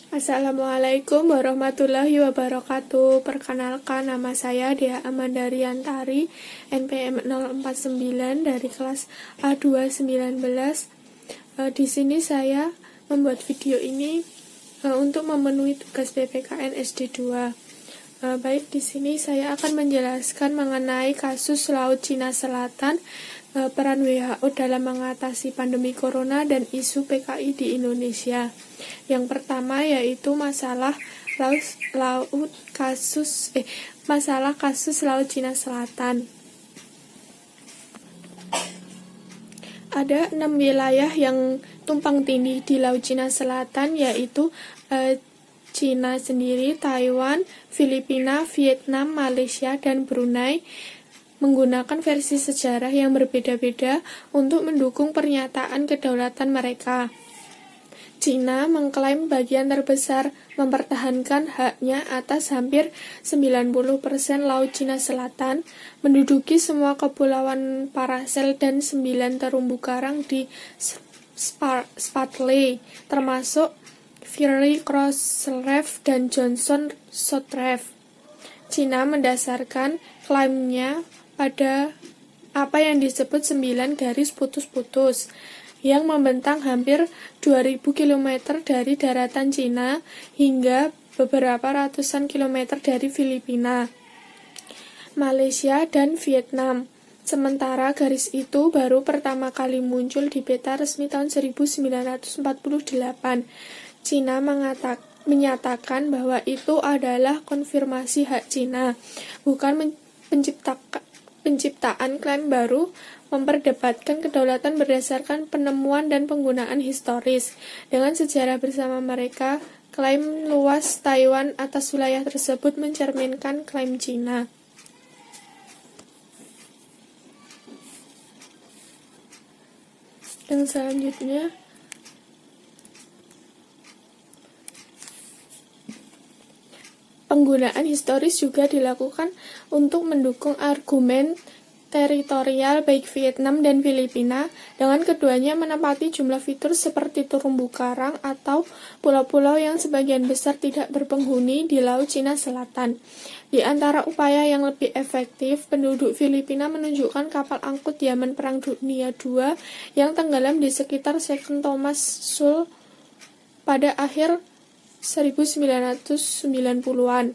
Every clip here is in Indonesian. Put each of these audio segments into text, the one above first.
Assalamualaikum warahmatullahi wabarakatuh. Perkenalkan, nama saya Dea Amandariantari, NPM 049 dari kelas A219. Di sini saya membuat video ini untuk memenuhi tugas PPKN SD 2. Baik, di sini saya akan menjelaskan mengenai kasus Laut Cina Selatan, peran WHO dalam mengatasi pandemi corona dan isu PKI di Indonesia. Yang pertama yaitu masalah kasus Laut Cina Selatan. Ada 6 wilayah yang tumpang tindih di Laut Cina Selatan, yaitu Cina sendiri, Taiwan, Filipina, Vietnam, Malaysia, dan Brunei, menggunakan versi sejarah yang berbeda-beda untuk mendukung pernyataan kedaulatan mereka. Cina mengklaim bagian terbesar mempertahankan haknya atas hampir 90% Laut Cina Selatan, menduduki semua kepulauan Paracel dan 9 terumbu karang di Spratly, termasuk Fiery Cross Reef dan Johnson South Reef. Cina mendasarkan klaimnya pada apa yang disebut 9 garis putus-putus yang membentang hampir 2000 km dari daratan Cina hingga beberapa ratusan kilometer dari Filipina, Malaysia, dan Vietnam. Sementara garis itu baru pertama kali muncul di peta resmi tahun 1948. Cina menyatakan bahwa itu adalah konfirmasi hak Cina, bukan penciptaan klaim baru, memperdebatkan kedaulatan berdasarkan penemuan dan penggunaan historis. Dengan sejarah bersama mereka, klaim luas Taiwan atas wilayah tersebut mencerminkan klaim Cina. Yang selanjutnya, penggunaan historis juga dilakukan untuk mendukung argumen teritorial baik Vietnam dan Filipina, dengan keduanya menempati jumlah fitur seperti terumbu karang atau pulau-pulau yang sebagian besar tidak berpenghuni di Laut Cina Selatan. Di antara upaya yang lebih efektif, penduduk Filipina menunjukkan kapal angkut zaman Perang Dunia II yang tenggelam di sekitar Second Thomas Shoal pada akhir 1990-an.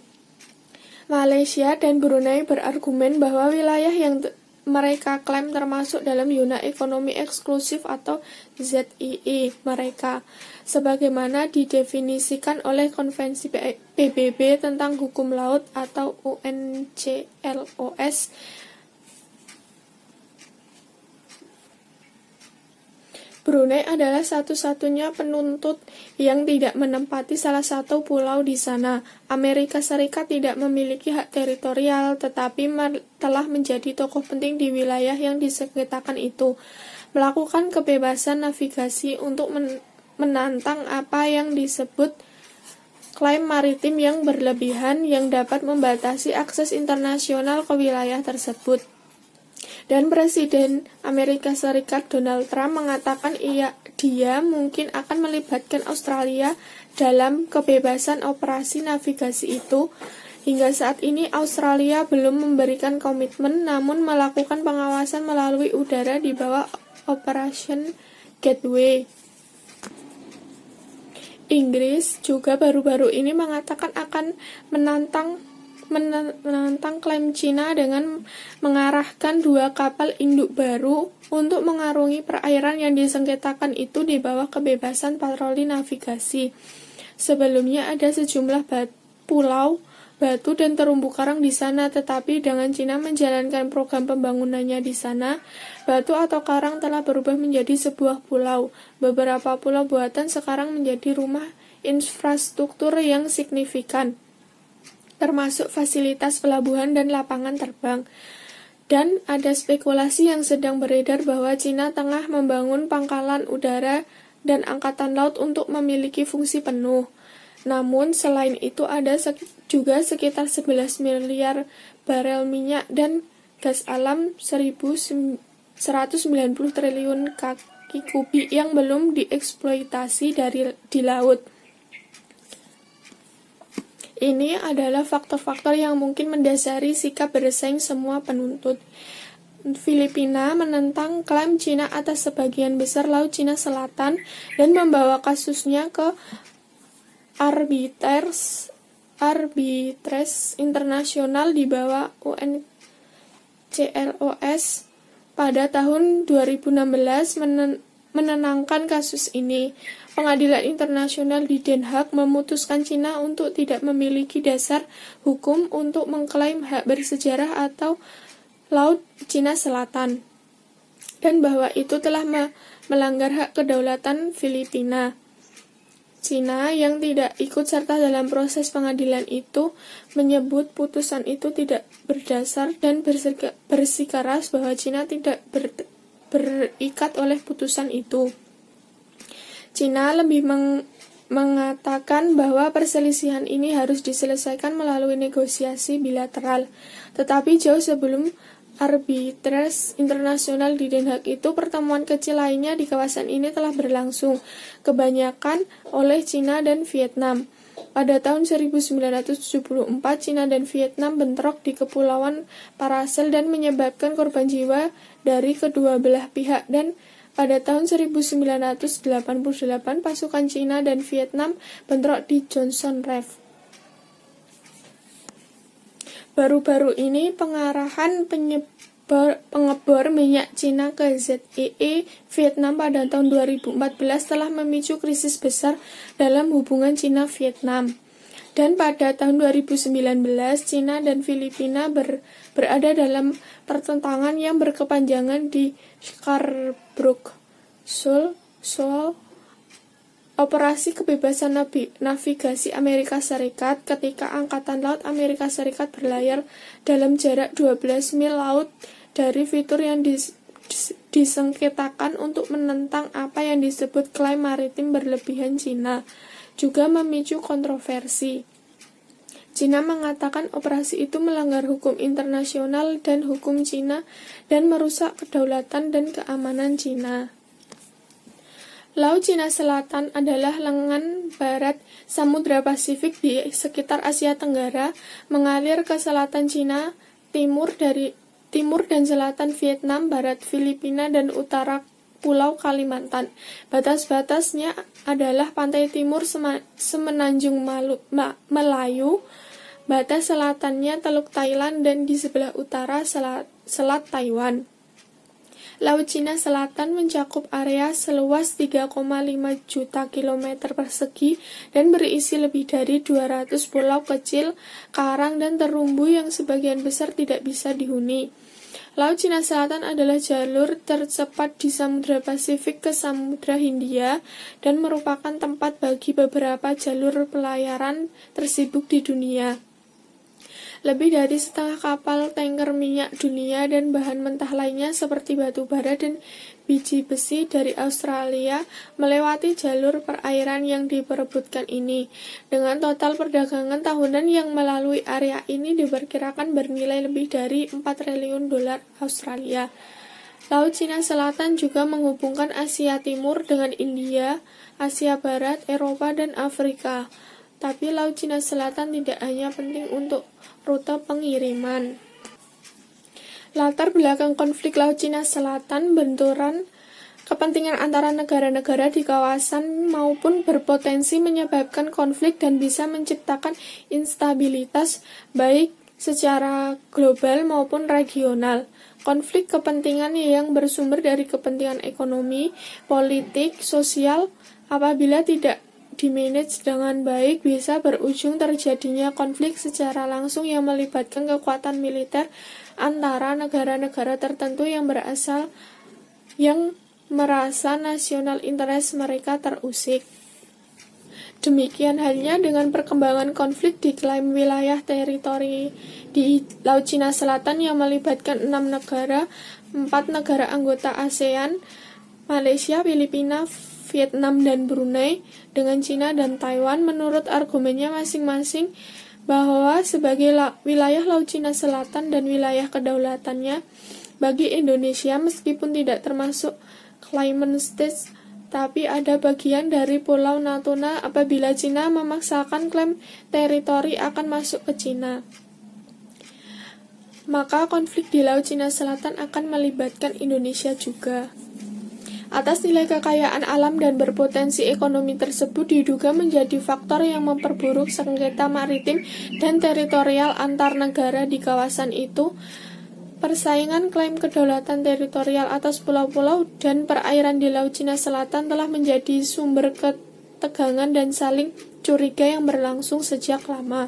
Malaysia dan Brunei berargumen bahwa wilayah yang mereka klaim termasuk dalam zona ekonomi eksklusif atau ZEE mereka, sebagaimana didefinisikan oleh Konvensi PBB tentang Hukum Laut atau UNCLOS. Brunei adalah satu-satunya penuntut yang tidak menempati salah satu pulau di sana. Amerika Serikat tidak memiliki hak teritorial, tetapi telah menjadi tokoh penting di wilayah yang disengketakan itu, melakukan kebebasan navigasi untuk menantang apa yang disebut klaim maritim yang berlebihan yang dapat membatasi akses internasional ke wilayah tersebut. Dan Presiden Amerika Serikat Donald Trump mengatakan dia mungkin akan melibatkan Australia dalam kebebasan operasi navigasi itu. Hingga saat ini Australia belum memberikan komitmen, namun melakukan pengawasan melalui udara di bawah Operation Gateway. Inggris juga baru-baru ini mengatakan akan menantang klaim Cina dengan mengarahkan 2 kapal induk baru untuk mengarungi perairan yang disengketakan itu di bawah kebebasan patroli navigasi. Sebelumnya ada sejumlah pulau, batu, dan terumbu karang di sana, tetapi dengan Cina menjalankan program pembangunannya di sana, batu atau karang telah berubah menjadi sebuah pulau. Beberapa pulau buatan sekarang menjadi rumah infrastruktur yang signifikan, termasuk fasilitas pelabuhan dan lapangan terbang. Dan ada spekulasi yang sedang beredar bahwa Cina tengah membangun pangkalan udara dan angkatan laut untuk memiliki fungsi penuh. Namun selain itu ada juga sekitar 11 miliar barel minyak dan gas alam 190 triliun kaki kubik yang belum dieksploitasi di laut. ini adalah faktor-faktor yang mungkin mendasari sikap bersaing semua penuntut. Filipina menentang klaim Cina atas sebagian besar Laut Cina Selatan dan membawa kasusnya ke arbiters internasional di bawah UNCLOS pada tahun 2016 menenangkan kasus ini. Pengadilan Internasional di Den Haag memutuskan Cina untuk tidak memiliki dasar hukum untuk mengklaim hak bersejarah atau Laut Cina Selatan, dan bahwa itu telah melanggar hak kedaulatan Filipina. Cina yang tidak ikut serta dalam proses pengadilan itu menyebut putusan itu tidak berdasar dan bersikeras bahwa Cina tidak berikat oleh putusan itu. Cina lebih mengatakan bahwa perselisihan ini harus diselesaikan melalui negosiasi bilateral. Tetapi jauh sebelum arbiters internasional di Den Haag itu, pertemuan kecil lainnya di kawasan ini telah berlangsung, kebanyakan oleh Cina dan Vietnam. Pada tahun 1974, Cina dan Vietnam bentrok di Kepulauan Paracel dan menyebabkan korban jiwa dari kedua belah pihak, dan pada tahun 1988, pasukan Cina dan Vietnam bentrok di Johnson Reef. Baru-baru ini pengarahan pengebor minyak Cina ke ZEE Vietnam pada tahun 2014 telah memicu krisis besar dalam hubungan Cina-Vietnam. Dan pada tahun 2019, Cina dan Filipina berada dalam pertentangan yang berkepanjangan di Scarborough Shoal. Operasi kebebasan navigasi Amerika Serikat ketika Angkatan Laut Amerika Serikat berlayar dalam jarak 12 mil laut dari fitur yang disengketakan untuk menentang apa yang disebut klaim maritim berlebihan Cina, juga memicu kontroversi. Cina mengatakan operasi itu melanggar hukum internasional dan hukum Cina dan merusak kedaulatan dan keamanan Cina. Laut Cina Selatan adalah lengan barat Samudra Pasifik di sekitar Asia Tenggara, mengalir ke selatan Cina, timur dan selatan Vietnam, barat Filipina, dan utara Pulau Kalimantan. Batas-batasnya adalah pantai timur Semenanjung Melayu, batas selatannya Teluk Thailand, dan di sebelah utara Selat Taiwan. Laut Cina Selatan mencakup area seluas 3,5 juta kilometer persegi dan berisi lebih dari 200 pulau kecil, karang, dan terumbu yang sebagian besar tidak bisa dihuni. Laut Cina Selatan adalah jalur tercepat di Samudra Pasifik ke Samudra Hindia dan merupakan tempat bagi beberapa jalur pelayaran tersibuk di dunia. Lebih dari setengah kapal tanker minyak dunia dan bahan mentah lainnya seperti batu bara dan biji besi dari Australia melewati jalur perairan yang diperebutkan ini. Dengan total perdagangan tahunan yang melalui area ini diperkirakan bernilai lebih dari 4 triliun dolar Australia. Laut Cina Selatan juga menghubungkan Asia Timur dengan India, Asia Barat, Eropa, dan Afrika. Tapi Laut Cina Selatan tidak hanya penting untuk rute pengiriman. Latar belakang konflik Laut Cina Selatan, benturan kepentingan antara negara-negara di kawasan maupun berpotensi menyebabkan konflik dan bisa menciptakan instabilitas baik secara global maupun regional. Konflik kepentingan yang bersumber dari kepentingan ekonomi, politik, sosial, apabila tidak dimanage dengan baik bisa berujung terjadinya konflik secara langsung yang melibatkan kekuatan militer antara negara-negara tertentu yang merasa national interest mereka terusik. Demikian halnya dengan perkembangan konflik di klaim wilayah teritori di Laut Cina Selatan yang melibatkan 6 negara, 4 negara anggota ASEAN, Malaysia, Filipina, Vietnam, dan Brunei, dengan Cina dan Taiwan. Menurut argumennya masing-masing bahwa sebagai wilayah Laut Cina Selatan dan wilayah kedaulatannya bagi Indonesia meskipun tidak termasuk claimant states tapi ada bagian dari Pulau Natuna apabila Cina memaksakan klaim teritori akan masuk ke Cina. Maka konflik di Laut Cina Selatan akan melibatkan Indonesia juga. Atas nilai kekayaan alam dan berpotensi ekonomi tersebut diduga menjadi faktor yang memperburuk sengketa maritim dan teritorial antar negara di kawasan itu. Persaingan klaim kedaulatan teritorial atas pulau-pulau dan perairan di Laut Cina Selatan telah menjadi sumber ketegangan dan saling curiga yang berlangsung sejak lama.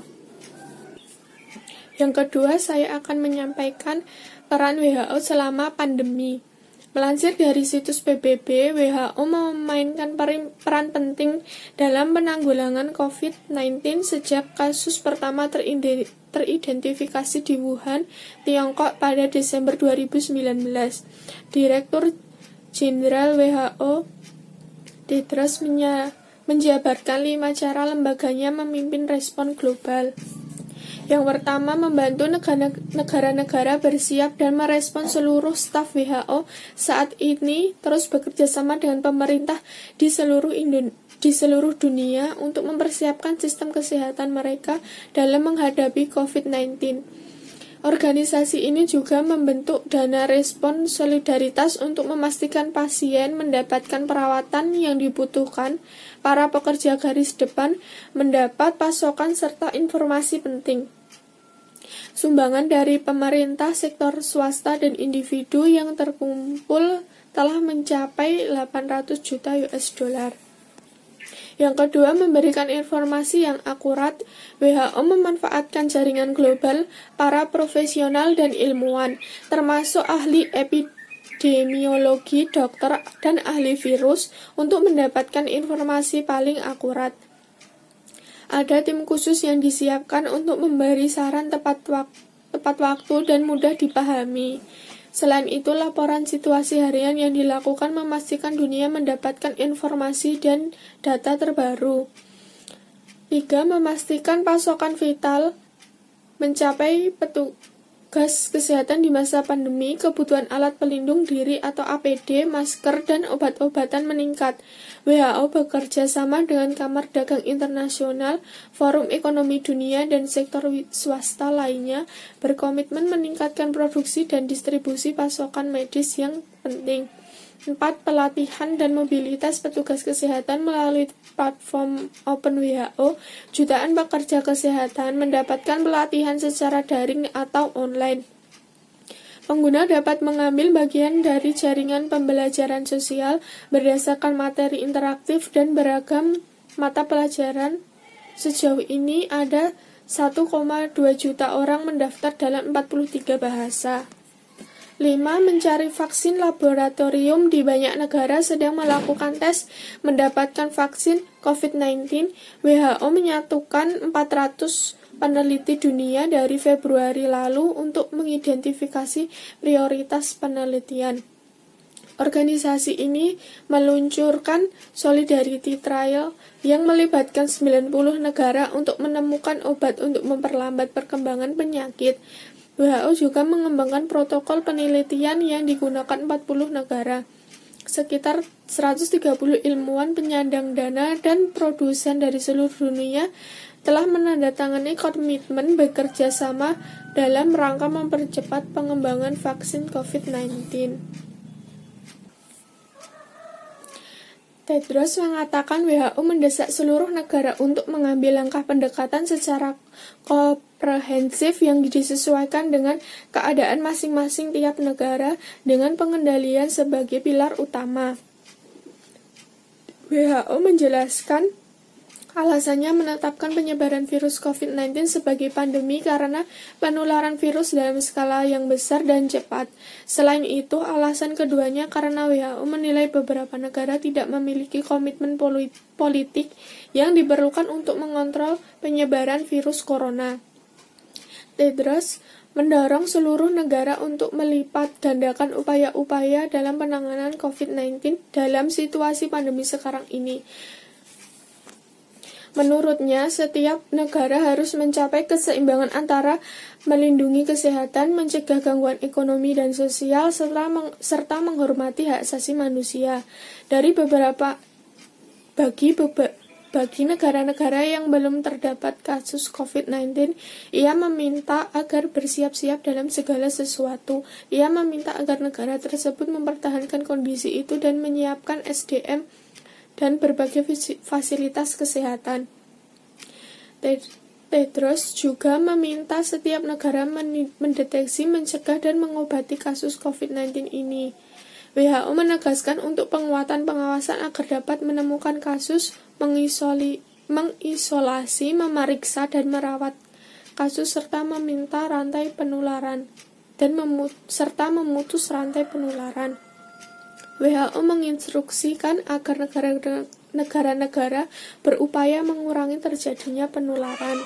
Yang kedua, saya akan menyampaikan peran WHO selama pandemi. Melansir dari situs PBB, WHO memainkan peran penting dalam penanggulangan COVID-19 sejak kasus pertama teridentifikasi di Wuhan, Tiongkok pada Desember 2019. Direktur Jenderal WHO Tedros menjabarkan 5 cara lembaganya memimpin respon global. Yang pertama, membantu negara-negara bersiap dan merespons. Seluruh staf WHO saat ini terus bekerja sama dengan pemerintah di seluruh dunia untuk mempersiapkan sistem kesehatan mereka dalam menghadapi COVID-19. Organisasi ini juga membentuk dana respon solidaritas untuk memastikan pasien mendapatkan perawatan yang dibutuhkan, para pekerja garis depan mendapat pasokan serta informasi penting. Sumbangan dari pemerintah, sektor swasta, dan individu yang terkumpul telah mencapai 800 juta US$. Yang kedua, memberikan informasi yang akurat. WHO memanfaatkan jaringan global para profesional dan ilmuwan, termasuk ahli epidemiologi, dokter, dan ahli virus, untuk mendapatkan informasi paling akurat. Ada tim khusus yang disiapkan untuk memberi saran tepat waktu dan mudah dipahami. Selain itu, laporan situasi harian yang dilakukan memastikan dunia mendapatkan informasi dan data terbaru. 3. Memastikan pasokan vital mencapai petugas kesehatan di masa pandemi. Kebutuhan alat pelindung diri atau APD, masker, dan obat-obatan meningkat. WHO bekerja sama dengan Kamar Dagang Internasional, Forum Ekonomi Dunia, dan sektor swasta lainnya berkomitmen meningkatkan produksi dan distribusi pasokan medis yang penting. 4. Pelatihan dan mobilitas petugas kesehatan melalui platform Open WHO. Jutaan pekerja kesehatan mendapatkan pelatihan secara daring atau online. Pengguna dapat mengambil bagian dari jaringan pembelajaran sosial berdasarkan materi interaktif dan beragam mata pelajaran. Sejauh ini ada 1,2 juta orang mendaftar dalam 43 bahasa. 5. Mencari vaksin. Laboratorium di banyak negara sedang melakukan tes mendapatkan vaksin COVID-19. WHO menyatukan 400 peneliti dunia dari Februari lalu untuk mengidentifikasi prioritas penelitian. Organisasi ini meluncurkan Solidarity Trial yang melibatkan 90 negara untuk menemukan obat untuk memperlambat perkembangan penyakit. WHO juga mengembangkan protokol penelitian yang digunakan 40 negara. Sekitar 130 ilmuwan, penyandang dana, dan produsen dari seluruh dunia telah menandatangani komitmen bekerja sama dalam rangka mempercepat pengembangan vaksin COVID-19. Tedros mengatakan WHO mendesak seluruh negara untuk mengambil langkah pendekatan secara komprehensif yang disesuaikan dengan keadaan masing-masing tiap negara dengan pengendalian sebagai pilar utama. WHO menjelaskan alasannya menetapkan penyebaran virus COVID-19 sebagai pandemi karena penularan virus dalam skala yang besar dan cepat. Selain itu, alasan keduanya karena WHO menilai beberapa negara tidak memiliki komitmen politik yang diperlukan untuk mengontrol penyebaran virus corona. Tedros mendorong seluruh negara untuk melipat gandakan upaya-upaya dalam penanganan COVID-19 dalam situasi pandemi sekarang ini. Menurutnya, setiap negara harus mencapai keseimbangan antara melindungi kesehatan, mencegah gangguan ekonomi dan sosial, serta menghormati hak asasi manusia. Bagi negara-negara yang belum terdapat kasus COVID-19, ia meminta agar bersiap-siap dalam segala sesuatu. Ia meminta agar negara tersebut mempertahankan kondisi itu dan menyiapkan SDM dan berbagai fasilitas kesehatan. Tedros juga meminta setiap negara mendeteksi, mencegah, dan mengobati kasus COVID-19 ini. WHO menegaskan untuk penguatan pengawasan agar dapat menemukan kasus, mengisolasi, memeriksa, dan merawat kasus, serta meminta rantai penularan serta memutus rantai penularan. WHO menginstruksikan agar negara-negara berupaya mengurangi terjadinya penularan.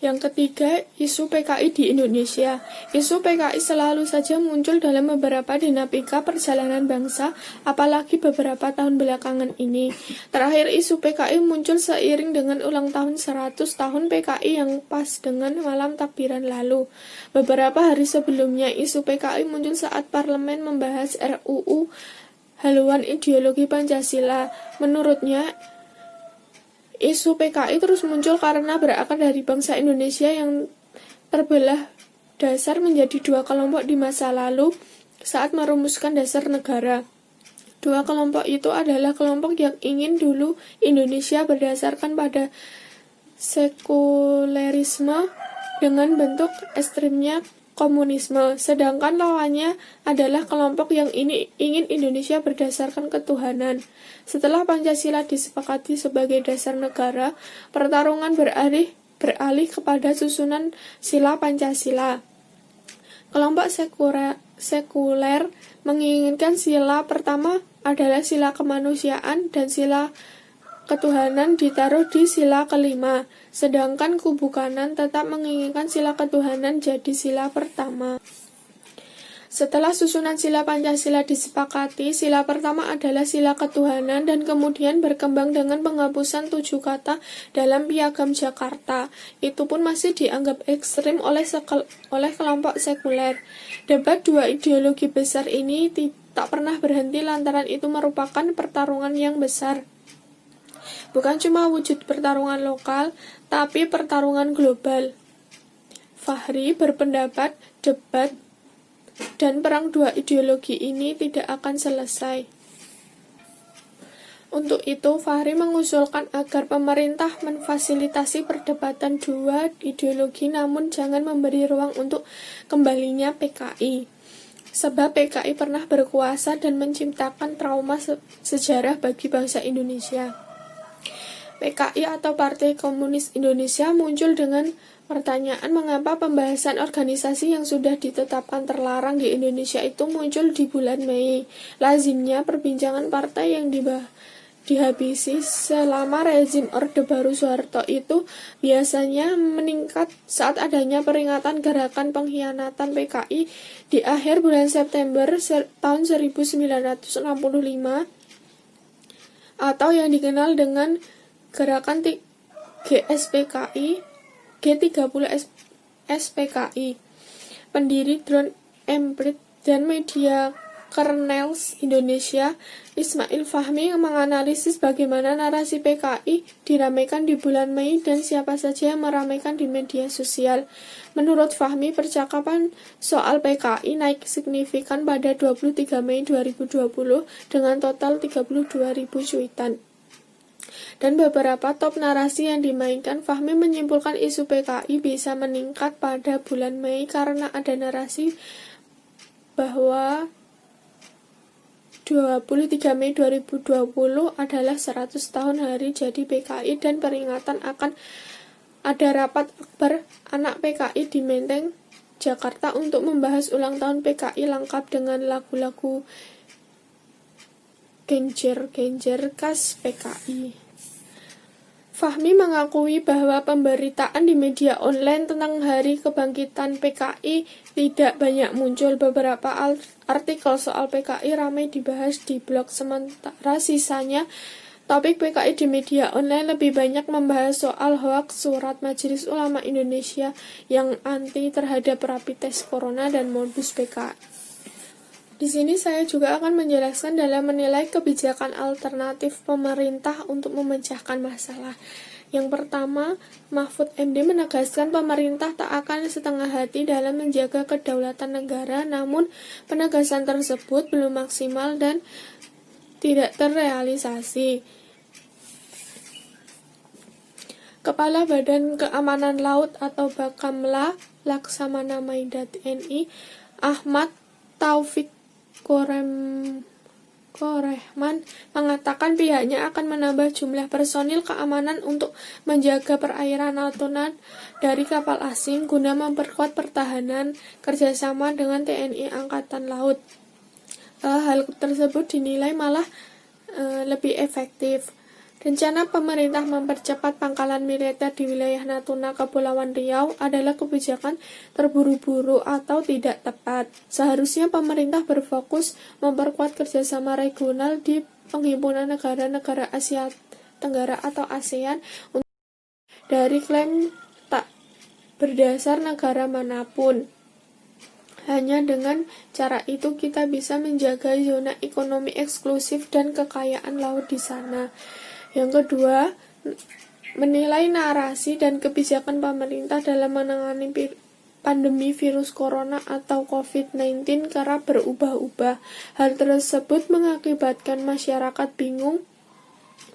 Yang ketiga, isu PKI di Indonesia. Isu PKI selalu saja muncul dalam beberapa dinamika perjalanan bangsa, apalagi beberapa tahun belakangan ini. Terakhir, isu PKI muncul seiring dengan ulang tahun 100 tahun PKI yang pas dengan malam takbiran lalu. Beberapa hari sebelumnya, isu PKI muncul saat parlemen membahas RUU haluan ideologi Pancasila. Menurutnya, isu PKI terus muncul karena berakar dari bangsa Indonesia yang terbelah dasar menjadi dua kelompok di masa lalu saat merumuskan dasar negara. Dua kelompok itu adalah kelompok yang ingin dulu Indonesia berdasarkan pada sekulerisme dengan bentuk ekstrimnya komunisme, sedangkan lawannya adalah kelompok yang ingin Indonesia berdasarkan ketuhanan. Setelah Pancasila disepakati sebagai dasar negara, pertarungan beralih kepada susunan sila Pancasila. Kelompok sekuler menginginkan sila pertama adalah sila kemanusiaan dan sila ketuhanan ditaruh di sila kelima, sedangkan kubu kanan tetap menginginkan sila ketuhanan jadi sila pertama. Setelah susunan sila Pancasila disepakati, sila pertama adalah sila ketuhanan dan kemudian berkembang dengan penghapusan 7 kata dalam Piagam Jakarta. Itu pun masih dianggap ekstrim oleh kelompok sekuler. Debat dua ideologi besar ini tak pernah berhenti lantaran itu merupakan pertarungan yang besar. Bukan cuma wujud pertarungan lokal, tapi pertarungan global. Fahri berpendapat debat dan perang dua ideologi ini tidak akan selesai. Untuk itu, Fahri mengusulkan agar pemerintah memfasilitasi perdebatan dua ideologi namun jangan memberi ruang untuk kembalinya PKI. Sebab PKI pernah berkuasa dan menciptakan trauma sejarah bagi bangsa Indonesia. PKI atau Partai Komunis Indonesia muncul dengan pertanyaan mengapa pembahasan organisasi yang sudah ditetapkan terlarang di Indonesia itu muncul di bulan Mei. Lazimnya perbincangan partai yang dihabisi selama rezim Orde Baru Soeharto itu biasanya meningkat saat adanya peringatan gerakan pengkhianatan PKI di akhir bulan September tahun 1965 atau yang dikenal dengan Gerakan G30 SPKI. Pendiri Drone Emprit dan Media Kernels Indonesia, Ismail Fahmi menganalisis bagaimana narasi PKI diramaikan di bulan Mei dan siapa saja yang meramaikan di media sosial. Menurut Fahmi, percakapan soal PKI naik signifikan pada 23 Mei 2020 dengan total 32.000 cuitan. Dan beberapa top narasi yang dimainkan, Fahmi menyimpulkan isu PKI bisa meningkat pada bulan Mei karena ada narasi bahwa 23 Mei 2020 adalah 100 tahun hari jadi PKI dan peringatan akan ada rapat akbar anak PKI di Menteng, Jakarta untuk membahas ulang tahun PKI lengkap dengan lagu-lagu genjer-genjer khas PKI. Fahmi mengakui bahwa pemberitaan di media online tentang hari kebangkitan PKI tidak banyak muncul. Beberapa artikel soal PKI ramai dibahas di blog, sementara sisanya Topik PKI di media online lebih banyak membahas soal hoaks surat Majelis Ulama Indonesia yang anti terhadap rapid test corona dan modus PKI. Di sini saya juga akan menjelaskan dalam menilai kebijakan alternatif pemerintah untuk memecahkan masalah. Yang pertama, Mahfud MD menegaskan pemerintah tak akan setengah hati dalam menjaga kedaulatan negara, namun penegasan tersebut belum maksimal dan tidak terrealisasi. Kepala Badan Keamanan Laut atau Bakamla Laksamana Maida TNI Ahmad Taufik Korehman mengatakan pihaknya akan menambah jumlah personil keamanan untuk menjaga perairan Natuna dari kapal asing guna memperkuat pertahanan kerjasama dengan TNI Angkatan Laut. Hal tersebut dinilai malah lebih efektif. Rencana pemerintah mempercepat pangkalan militer di wilayah Natuna, Kepulauan Riau adalah kebijakan terburu-buru atau tidak tepat. Seharusnya pemerintah berfokus memperkuat kerjasama regional di penghimpunan negara-negara Asia Tenggara atau ASEAN dari klaim tak berdasar negara manapun. Hanya dengan cara itu kita bisa menjaga zona ekonomi eksklusif dan kekayaan laut di sana. Yang kedua, menilai narasi dan kebijakan pemerintah dalam menangani pandemi virus corona atau COVID-19 kerap berubah-ubah. Hal tersebut mengakibatkan masyarakat bingung,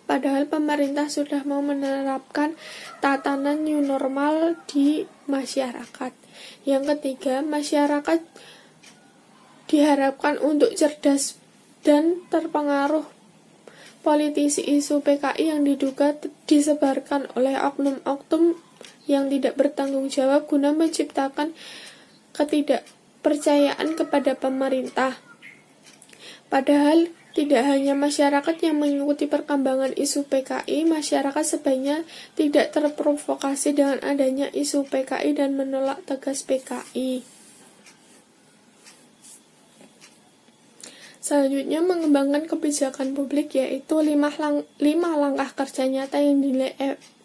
padahal pemerintah sudah mau menerapkan tatanan new normal di masyarakat. Yang ketiga, masyarakat diharapkan untuk cerdas dan terpengaruh politisi isu PKI yang diduga disebarkan oleh oknum-oknum yang tidak bertanggung jawab guna menciptakan ketidakpercayaan kepada pemerintah. Padahal tidak hanya masyarakat yang mengikuti perkembangan isu PKI, masyarakat sebaiknya tidak terprovokasi dengan adanya isu PKI dan menolak tegas PKI. Selanjutnya, mengembangkan kebijakan publik, yaitu 5 langkah kerja nyata yang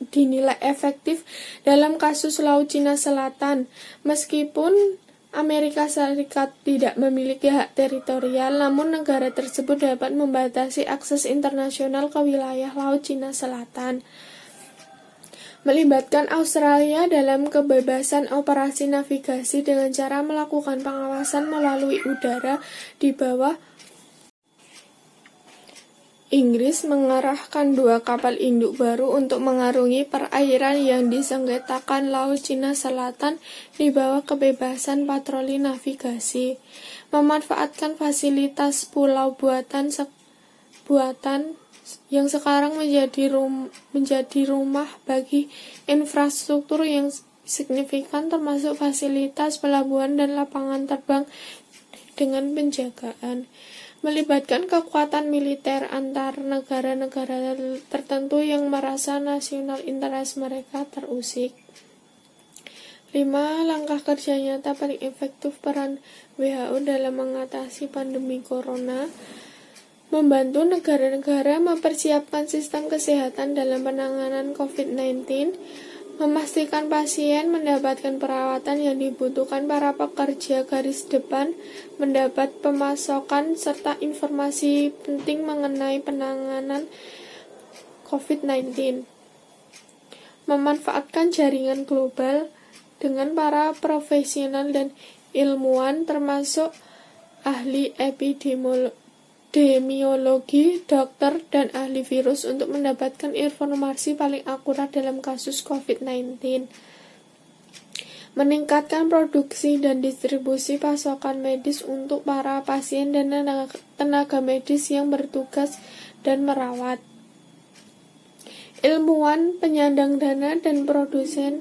dinilai efektif dalam kasus Laut Cina Selatan. Meskipun Amerika Serikat tidak memiliki hak teritorial, namun negara tersebut dapat membatasi akses internasional ke wilayah Laut Cina Selatan. Melibatkan Australia dalam kebebasan operasi navigasi dengan cara melakukan pengawasan melalui udara di bawah. Inggris mengerahkan 2 kapal induk baru untuk mengarungi perairan yang disengketakan Laut Cina Selatan di bawah kebebasan patroli navigasi. Memanfaatkan fasilitas pulau buatan yang sekarang menjadi rumah bagi infrastruktur yang signifikan, termasuk fasilitas pelabuhan dan lapangan terbang dengan penjagaan. Melibatkan kekuatan militer antar negara-negara tertentu yang merasa nasional interest mereka terusik. 5 langkah kerja nyata paling efektif peran WHO dalam mengatasi pandemi corona. Membantu negara-negara mempersiapkan sistem kesehatan dalam penanganan COVID-19, memastikan pasien mendapatkan perawatan yang dibutuhkan, para pekerja garis depan mendapat pemasokan serta informasi penting mengenai penanganan COVID-19. Memanfaatkan jaringan global dengan para profesional dan ilmuwan termasuk ahli epidemiologi, dokter, dan ahli virus untuk mendapatkan informasi paling akurat dalam kasus COVID-19. Meningkatkan produksi dan distribusi pasokan medis untuk para pasien dan tenaga medis yang bertugas dan merawat. Ilmuwan, penyandang dana, dan produsen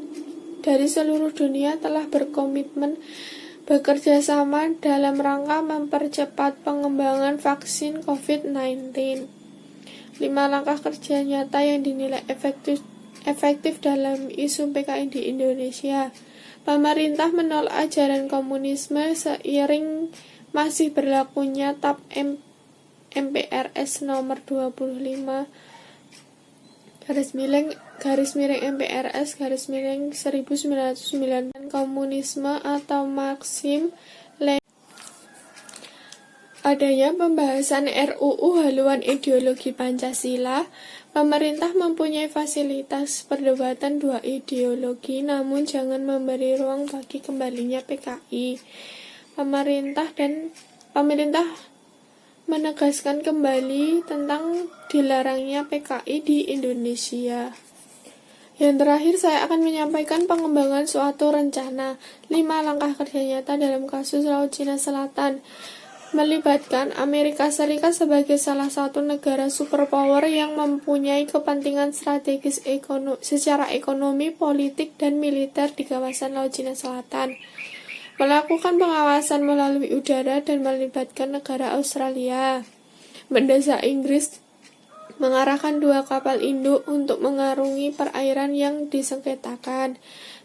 dari seluruh dunia telah berkomitmen bekerja sama dalam rangka mempercepat pengembangan vaksin COVID-19. 5 langkah kerja nyata yang dinilai efektif dalam isu PKI di Indonesia. Pemerintah menolak ajaran komunisme seiring masih berlakunya TAP MPRS nomor 25 garis miring MPRS garis miring 1990 komunisme atau Marxisme. Adanya pembahasan RUU haluan ideologi Pancasila, pemerintah mempunyai fasilitas perdebatan dua ideologi, namun jangan memberi ruang bagi kembalinya PKI. Pemerintah menegaskan kembali tentang dilarangnya PKI di Indonesia. Yang terakhir, saya akan menyampaikan pengembangan suatu rencana 5 langkah kerja nyata dalam kasus Laut Cina Selatan, melibatkan Amerika Serikat sebagai salah satu negara superpower yang mempunyai kepentingan strategis secara ekonomi, politik, dan militer di kawasan Laut Cina Selatan. Melakukan pengawasan melalui udara dan melibatkan negara Australia. Mendesak Inggris mengarahkan 2 kapal induk untuk mengarungi perairan yang disengketakan.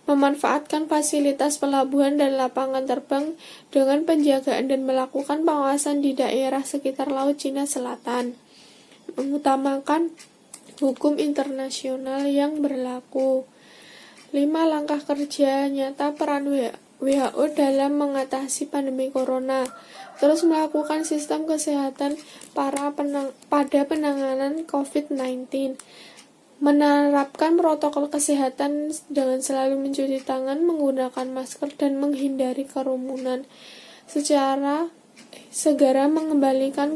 Memanfaatkan fasilitas pelabuhan dan lapangan terbang dengan penjagaan dan melakukan pengawasan di daerah sekitar Laut Cina Selatan. Mengutamakan hukum internasional yang berlaku. 5 langkah kerja nyata peran WHO dalam mengatasi pandemi corona. Terus melakukan sistem kesehatan pada penanganan COVID-19. Menerapkan protokol kesehatan dengan selalu mencuci tangan, menggunakan masker, dan menghindari kerumunan. Segera mengembalikan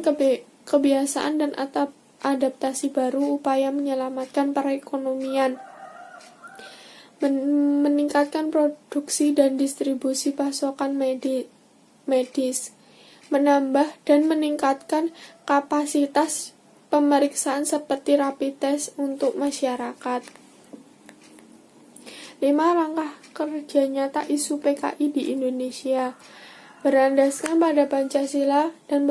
kebiasaan dan adaptasi baru, upaya menyelamatkan perekonomian. Meningkatkan produksi dan distribusi pasokan medis. Menambah dan meningkatkan kapasitas pemeriksaan seperti rapid test untuk masyarakat. 5 langkah kerja nyata isu PKI di Indonesia. Berlandaskan pada Pancasila dan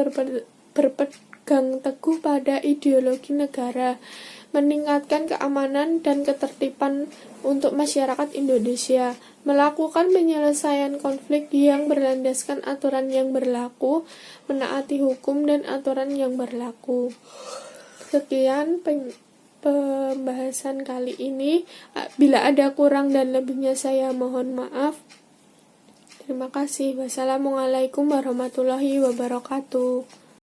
berpegang teguh pada ideologi negara. Meningkatkan keamanan dan ketertiban untuk masyarakat Indonesia. Melakukan penyelesaian konflik yang berlandaskan aturan yang berlaku, menaati hukum dan aturan yang berlaku. Sekian pembahasan kali ini. Bila ada kurang dan lebihnya saya mohon maaf. Terima kasih. Wassalamualaikum warahmatullahi wabarakatuh.